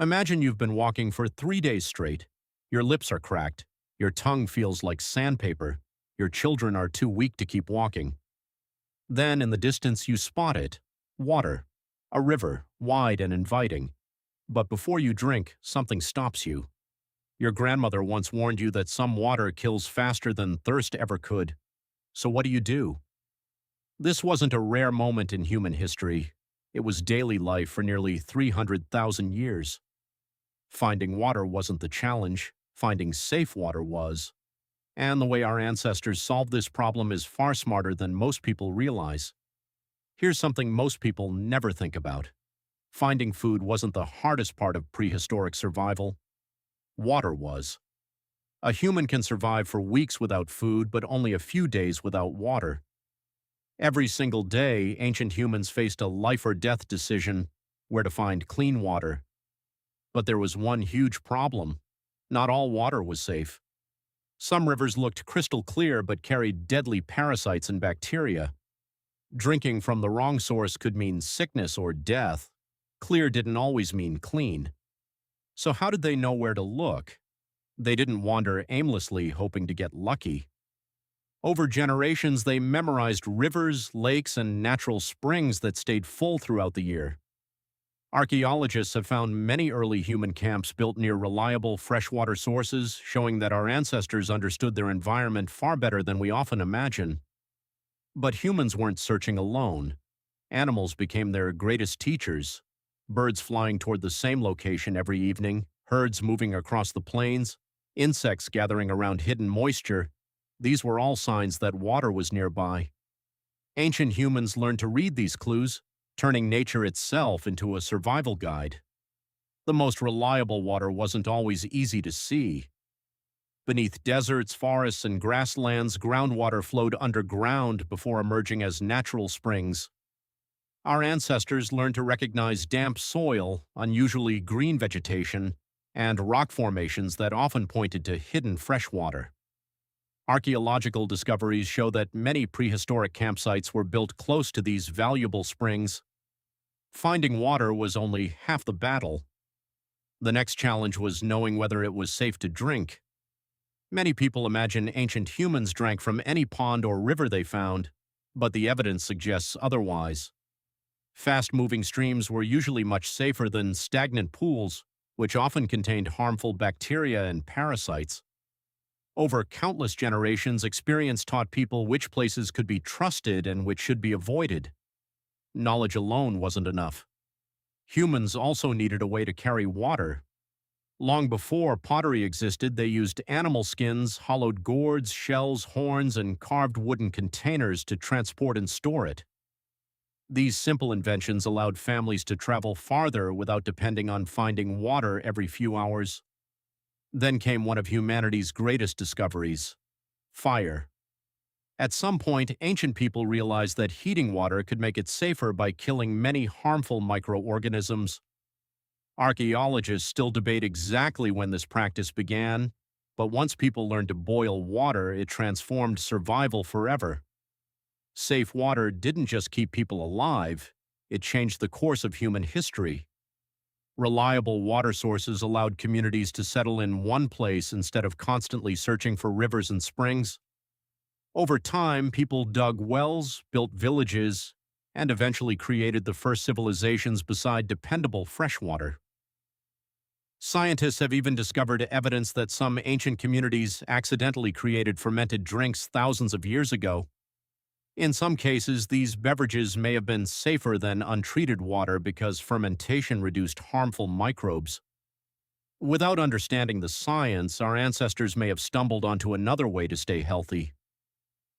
Imagine you've been walking for 3 days straight. Your lips are cracked. Your tongue feels like sandpaper. Your children are too weak to keep walking. Then, in the distance, you spot it. Water. A river, wide and inviting. But before you drink, something stops you. Your grandmother once warned you that some water kills faster than thirst ever could. So what do? This wasn't a rare moment in human history. It was daily life for nearly 300,000 years. Finding water wasn't the challenge, finding safe water was. And the way our ancestors solved this problem is far smarter than most people realize. Here's something most people never think about. Finding food wasn't the hardest part of prehistoric survival. Water was. A human can survive for weeks without food, but only a few days without water. Every single day, ancient humans faced a life-or-death decision: where to find clean water. But there was one huge problem. Not all water was safe. Some rivers looked crystal clear but carried deadly parasites and bacteria. Drinking from the wrong source could mean sickness or death. Clear didn't always mean clean. So how did they know where to look? They didn't wander aimlessly hoping to get lucky. Over generations, they memorized rivers, lakes, and natural springs that stayed full throughout the year. Archaeologists have found many early human camps built near reliable freshwater sources, showing that our ancestors understood their environment far better than we often imagine. But humans weren't searching alone. Animals became their greatest teachers. Birds flying toward the same location every evening, herds moving across the plains, insects gathering around hidden moisture. These were all signs that water was nearby. Ancient humans learned to read these clues, turning nature itself into a survival guide. The most reliable water wasn't always easy to see. Beneath deserts, forests, and grasslands, groundwater flowed underground before emerging as natural springs. Our ancestors learned to recognize damp soil, unusually green vegetation, and rock formations that often pointed to hidden freshwater. Archaeological discoveries show that many prehistoric campsites were built close to these valuable springs. Finding water was only half the battle. The next challenge was knowing whether it was safe to drink. Many people imagine ancient humans drank from any pond or river they found, but the evidence suggests otherwise. Fast-moving streams were usually much safer than stagnant pools, which often contained harmful bacteria and parasites. Over countless generations, experience taught people which places could be trusted and which should be avoided. Knowledge alone wasn't enough. Humans also needed a way to carry water. Long before pottery existed, they used animal skins, hollowed gourds, shells, horns, and carved wooden containers to transport and store it. These simple inventions allowed families to travel farther without depending on finding water every few hours. Then came one of humanity's greatest discoveries: fire. At some point, ancient people realized that heating water could make it safer by killing many harmful microorganisms. Archaeologists still debate exactly when this practice began, but once people learned to boil water, it transformed survival forever. Safe water didn't just keep people alive, it changed the course of human history. Reliable water sources allowed communities to settle in one place instead of constantly searching for rivers and springs. Over time, people dug wells, built villages, and eventually created the first civilizations beside dependable freshwater. Scientists have even discovered evidence that some ancient communities accidentally created fermented drinks thousands of years ago. In some cases, these beverages may have been safer than untreated water because fermentation reduced harmful microbes. Without understanding the science, our ancestors may have stumbled onto another way to stay healthy.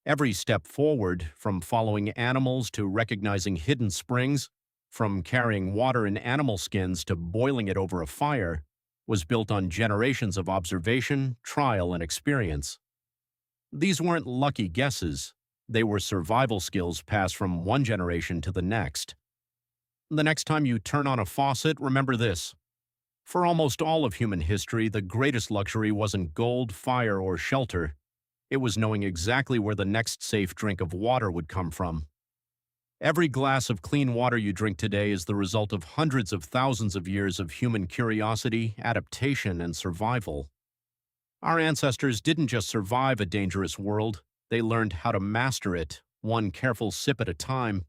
Every step forward, from following animals to recognizing hidden springs, from carrying water in animal skins to boiling it over a fire, was built on generations of observation, trial, and experience. These weren't lucky guesses. They were survival skills passed from one generation to the next. The next time you turn on a faucet, remember this: for almost all of human history, the greatest luxury wasn't gold, fire, or shelter. It was knowing exactly where the next safe drink of water would come from. Every glass of clean water you drink today is the result of hundreds of thousands of years of human curiosity, adaptation, and survival. Our ancestors didn't just survive a dangerous world, they learned how to master it, one careful sip at a time.